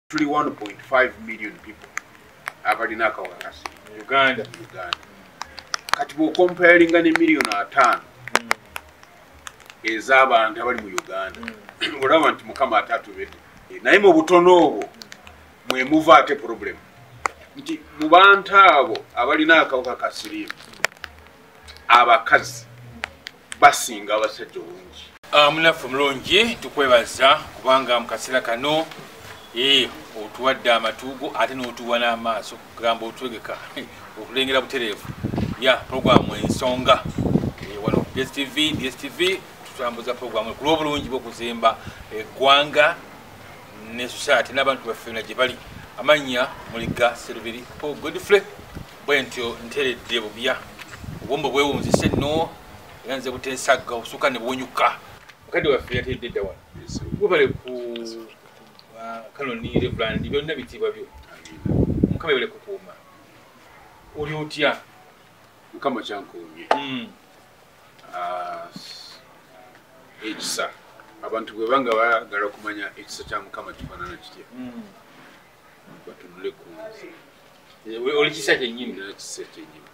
Tuli 1.5 million people abalina akawuka ka siriimu Uganda. Kati bw'okompayalinga ne miliyoni 5 ez'abantu abali mu Uganda olaba nti Mukama ate atubedde naye mu butono obwo mwe muva ate problem nti mu bantu abo abalina akawuka ka siriimu abakazi basinga abasajja obungi. Munafu mulungi tukwebaza kubanga mu kaseera kano otuwadde amatuugo ate n'otuwa n'amaaso kugamba otwegeka okulengera butereevu ya programu ensonga wano ku DSTV tutambuza programu ku lw'obulungi bw'okuzimba eggwanga ne society n'abantu baffe na gye bali. Amannya Muliga Serubiri Paul Godfrey bwe ntyo nteredde bubya obwombo bwewunzise nno era nze buteesagga obusuka ne buwonyuka mukadde waffe yateredde dda wano gubale ku Kanoni Reverend byonna bitibwa byo Mukama yebale kukuuma oli otya Mukama kyankuumye ekisa abantu bwe banga baagala okumanya ekisa kya Mukama kifaanana kitya batunule ku nze oli kisa kyennyini ekisa kyennyini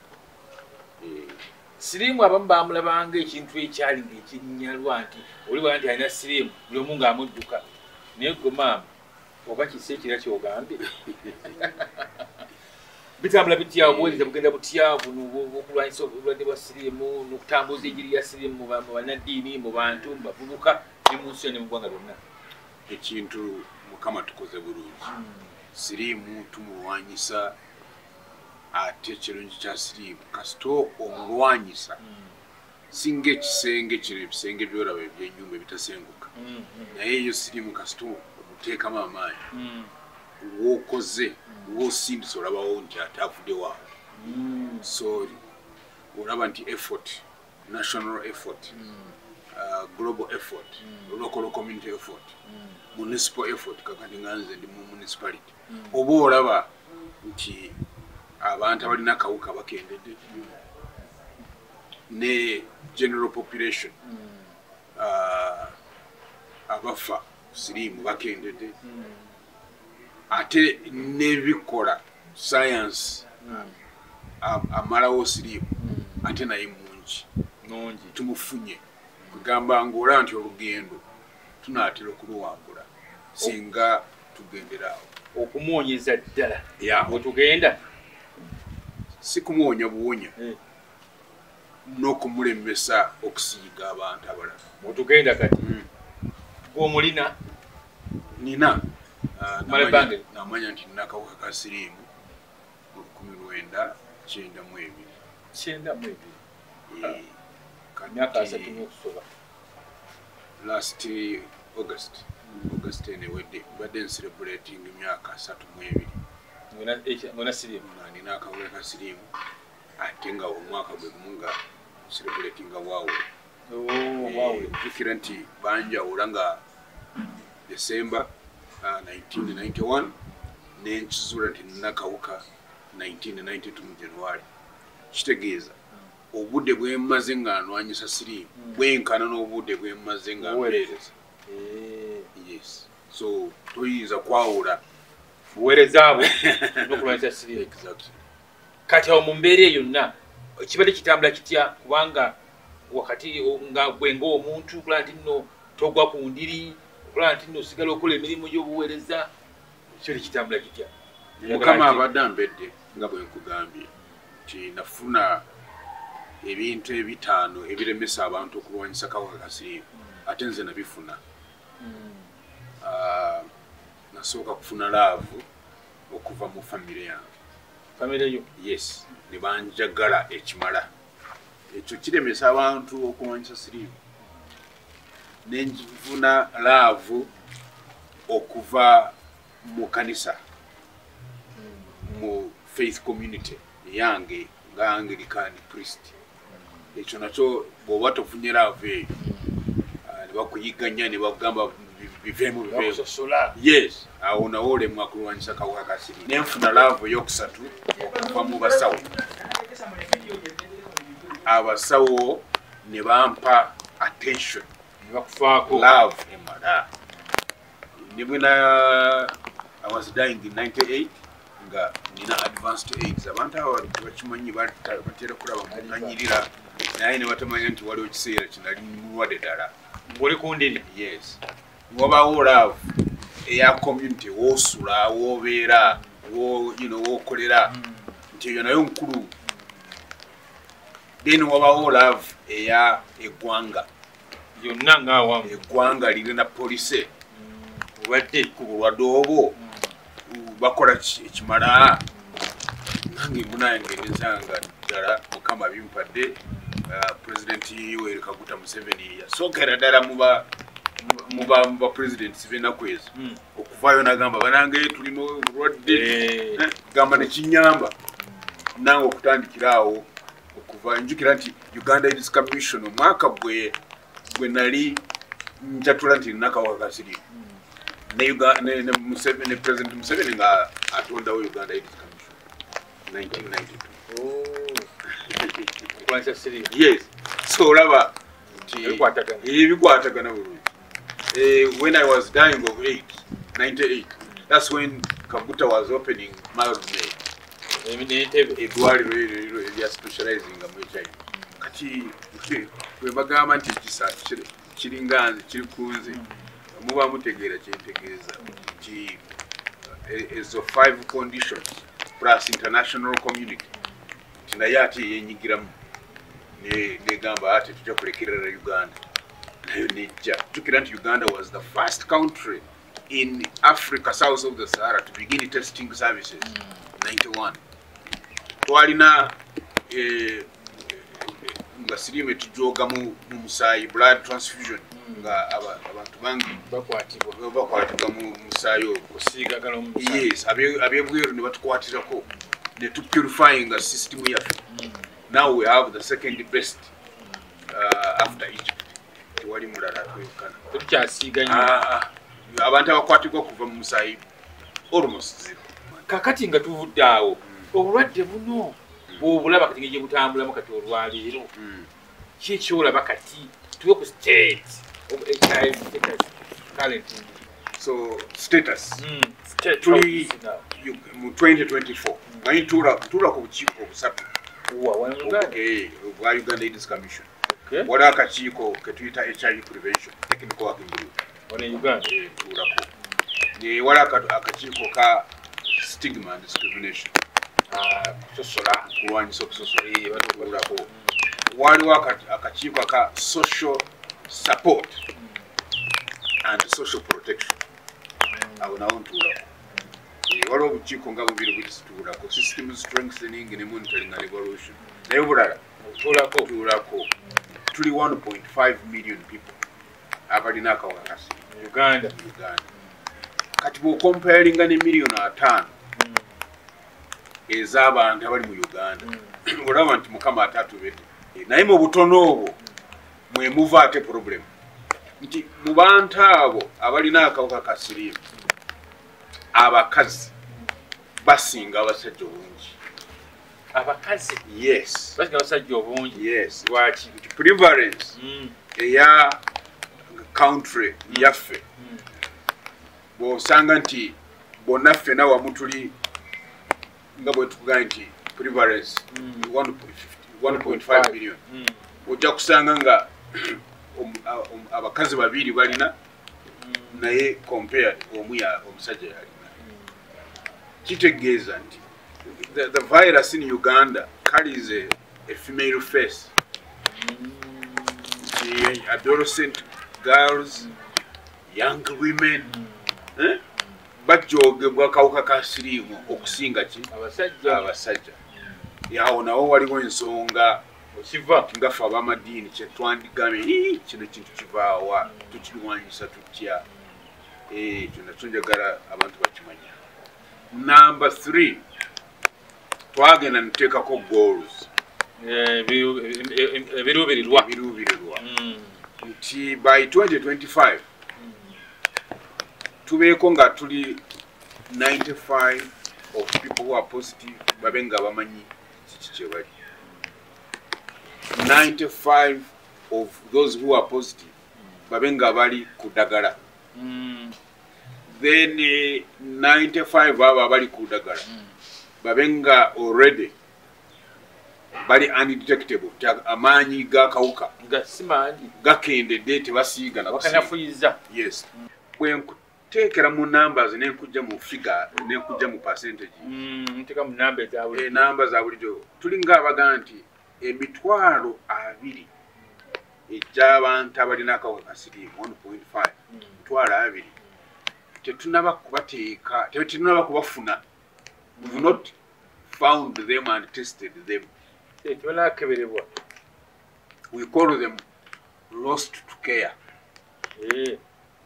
siriimu abamu bamulabanga ekintu ekyali ng'ekinnyalwa nti oli bwa nti alina siriimu buli omu ng'amudduka naye gwe maama oba kisa ekira kyogambye bitambula bitya obuweereza bugenda butya okulwanyisa obulwadde bwa siriimu n'okutambuza enjiri ya siriimu mu bannaddiini mu bantu mu bavubuka ne mu nsi ne mu ggwanga lyonna. Ekintu Mukama tukoze bulungi siriimu tumulwanyisa ate ekirungi kya siriimu kasita omulwanyisa singa ekisenge kino ebisenge byolaba ebyennyumba ebitasenguka naye eyo siriimu kasita omuteekamu amaanyi w'okoze w'osindisa olabawo nti ate avudde waawo so olaba nti effort national effort global effort local community effort municipal effort kakati nga nze ndi mu municipality oba olaba nti abantu abalina akawuka bakendedde ne general population abafa siriimu bakendedde ate nebikola science amalawo siriimu ate naye mungi tumufunye kugamba ng'olaba nti olugendo tunaatera okuluwangula singa tugenderawo okumuwonyeza ddala bwe tugenda si kumuwonya buwonya n'okumulemesa okusiiga abantu abalala bwe tugenda kati gw'omulina nina namanya nti nina akawuka ka siriimu mu 1992 myaka 3 n'okusoba last August enewedde badde ncelebrating emyaka 32 ngona siriimu nina akawuka ka siriimu ate nga omwaka gwe gumu nga celebratinga waawule jjukira nti banjawula nga December 1991 nenkizula nti nina akawuka 1992 mu January kitegeeza obudde bwe mmaze nga nwanyisa siriimu bwenkana n'obudde bwe mmaze nga mpeereza yes so toyinza kwawula buweereza abo n'okulwanyisa siriimu kati awo mu mbeera eyo yonna kibadde kitambula kitya kubanga wakati nga gwe ng'omuntu okulaba nti nno togwa ku ndiri okulaba nti nno osigala okola emirimu gy'obuweereza kyo kitambula kitya Mukama abadde ambedde nga bwe nkugambye nti nafuna ebintu ebitaano ebiremesa abantu okulwanyisa akawuka ka siriimu ate nze nabifuna nasooka kufuna laavu okuva mu famire yange famire yo yes ne banjagala ekimala ekyo kiremesa abantu okulwanyisa siriimu nenfuna laavu okuva mu kanisa mu faith community yange nga Anglican priest ekyo nakyo bw'oba tofunye laavu eyo ne bakuyiganya ne bagamba biveemu yes awo nawo olemwa kulwanyisa akawuka ka siriimu nenfuna laavu eyokusatu okuva mu basawo abasawo ne bampa attention ne bakufaako laavu emala ne bwena I was dying in 98 nga nina advanced AIDS. Abantu abo bakimanyi batera kulaba mukanyirira naye ne batamanya nti waliwo ekiseera kinali mulwadde ddala. Ng'oli ku ndiri? Yes. Wabaawo love eya community woosula woobeera wookolera nti eyo nayo nkulu. Then wabaawo love eya eggwanga yonna ng'awamu. Eggwanga lirina police obadde kulwadde obwo bakola ekimala nange munange nensanga ddala mukama bimpadde. President Yoweri Kaguta Museveni yasookera ddala muba presidents b'ennaku ezo okuvaayo n'agamba banange tulina obulwadde gamba nekinyamba nange okutandikira awo okuva njukira nti Uganda AIDS Commission omwaka gwe nali njatula nti nnakawaka kasirimu ne President Museveni nga atondawo Uganda AIDS Commission 1992. Yes. So olaba ebikwatagana bulungi. When I was dying of AIDS, 98, that's when Kaguta was opening Miles May. Edwaliro erya specializing mu HIV. Kati we bagamba nti ekisa kiringa nze kiri kunze muba mutegeera kyentegeeza nti ezo 5 conditions plus international community naye ate yenyigiramu negamba ate tujja kulekerera Uganda nayo nejja. Jukira nti Uganda was the first country in Africa south of the Sahara to begin testing services 91. Twalina nga sirime tujoga mu musaayi blood transfusion nga abantu bangi bakwatibwa mu musaayi okusiigagala mu musaayi. Yes, abebweru ne batukwatirako ne tu purifying the system yaffe. Now we have the second best after Egypt. Tewali mulala twekana tukyasiiga nnyo abantu abakwatibwa kuva mu musaayi almost zero. Kakati nga tuvudde awo obulwadde buno bw'obulaba kati ng'egye butambulamu kati olwaleero ki olaba kati tuwe ku state of HIV current? So status tuli mu 2024 manyi tuula ku bukiiko obusatu bwa Uganda AIDS Commission. Waliwo akakiiko ketuyita HIV prevention technical working group tuulako. Waliwo akakiiko ka stigma and discrimination kusosola kulwanyisa okusosola batuulako. Waliwo akakiiko ka social support and social protection awo nawo ntuulako. Waliwo obukiiko nga bubiri bwekituulako system strengthening ne monitoring and evaluation naye obulala tuulako. Tuli 1.5 million people abalina akawakasi Uganda. Kati bw'okomparinga ne miliyoni 5 ez'abantu abali mu Uganda olaba nti mukama ate atubedde. Naye mu butono obwo mwe muva ate problem nti mu bantu abo abalina akawuka ka siriimu abakazi basinga abasajja obungi. Abakazi? Yes. Basinga abasajja obungi? Yes. Lwaki? Prevalence eya country yaffe bw'osanga nti bonna ffena wamu tuli nga bwe tukugaa nti prevalence 1.5 million ojja kusanga nga abakazi babiri balina naye compared omusajja yalina. Kitegeeza nti the virus in Uganda carries a female face. The adolescent girls, young women, bajoogebwa kawuka ka siriimu okusinga ki abasajja. Yawo nawo waliwo ensonga okiva nga ffe ab'amadiini kyetwandigambye kino kintu kivaawa tukirwanyisa tutya. Ekyo nakyo njagala abantu bakimanya. Number 3, twagenda nteekako goals ebiruubirirwa nti by 2025 tubeeko nga tuli 95 of people who are positive babe nga bamanyi kiki kye bali. 95 of those who are positive babe nga bali ku ddagala. then 95 abo abali ku ddagala babenga already bali undetectable amaanyi g'akawuka gakendedde tebasiiga wakanafuyiza. Yes. Bwenkuteekera mu numbers nenkujja mu figure nenkujja mu percentage nteeka mu namba ezabuli namba za bulijjo tulinga abaga nti emitwalo 20 egy'abantu abalina akawuka ka siriimu 1.5 emitwalo 20 tetunaba kubateeka tetunaba kubafuna. We've not found them and tested them. We call them lost to care.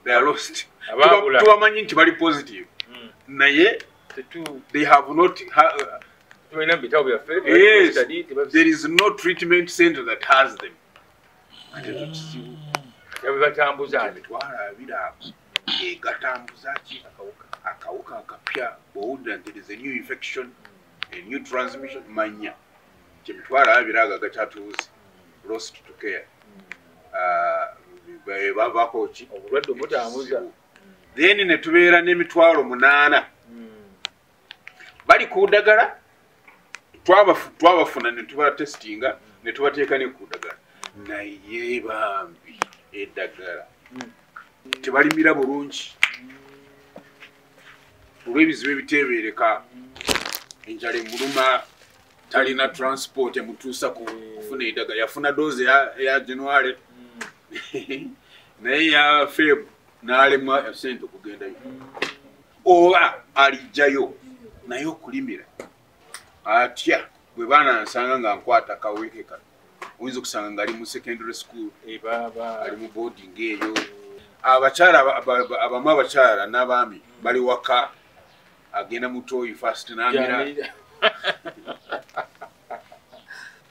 They are lost. Tubamanyi nti bali positive. Naye they have not yes, there is no treatment center that has them. Akawuka akapya bwowulira nti there is a new infection, a new transmission, manya kyemitwalo 20 ago gakyatuuze lost to care. Bavako ki obulwadde obutambuza. Then ne tubeera n'emitwalo 8 bali ku ddagala twabafuna ne tubatestinga ne tubateeka ne ku ddagala naye bambi eddagala tebalimira bulungi olw'ebizibu ebiteebereka. Enjala emuluma talina transport emutuusa kufuna eddagala yafuna doozi ya January naye ya Feb n'alemwa sente okugendayo oba alijjayo naye okulimira atya bwe baana nsanga nga nkwata kaweke kano oyinza okusanga ng'ali mu secondary school ali mu boarding eyo. Abakyala abamu abakyala n'abaami bali waka agenda mu toyi fast n'amira